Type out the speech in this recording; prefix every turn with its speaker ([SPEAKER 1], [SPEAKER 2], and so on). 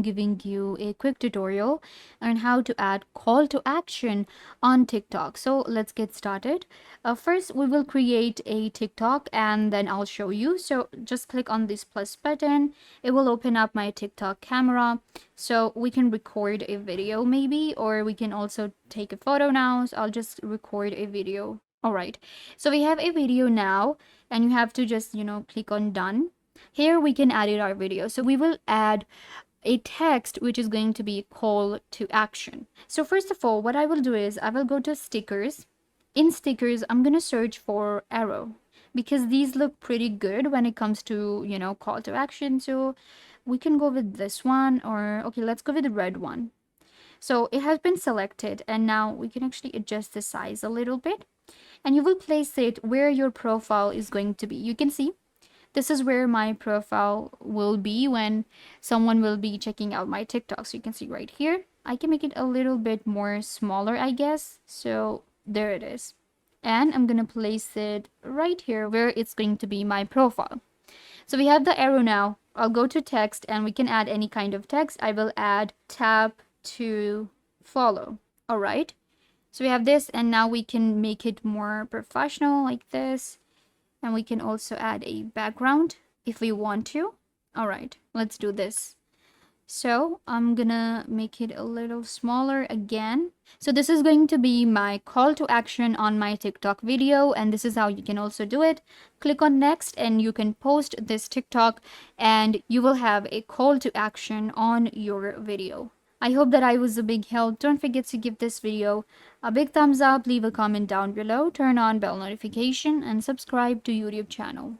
[SPEAKER 1] giving you a quick tutorial on how to add call to action on TikTok. So let's get started. First, we will create a TikTok and then I'll show you. So just click on this plus button. It will open up my TikTok camera. So we can record a video maybe, or we can also take a photo now. So I'll just record a video. All right. So we have a video now and you have to just, click on done. Here we can edit our video. So we will add a text which is going to be call to action. So first of all, what I will do is I will go to stickers. In stickers, I'm going to search for arrow because these look pretty good when it comes to, call to action. So we can go with this one, or okay, let's go with the red one. So it has been selected and now we can actually adjust the size a little bit and you will place it where your profile is going to be. You can see this is where my profile will be when someone will be checking out my TikTok. So you can see right here, I can make it a little bit more smaller, I guess. So there it is. And I'm going to place it right here where it's going to be my profile. So we have the arrow now. I'll go to text and we can add any kind of text. I will add tap to follow. All right. So we have this and now we can make it more professional like this. And we can also add a background if we want to. All right, let's do this. So I'm gonna make it a little smaller again. So this is going to be my call to action on my TikTok video. And this is how you can also do it. Click on next and you can post this TikTok and you will have a call to action on your video. I hope that I was a big help. Don't forget to give this video a big thumbs up, leave a comment down below, turn on bell notification and subscribe to YouTube channel.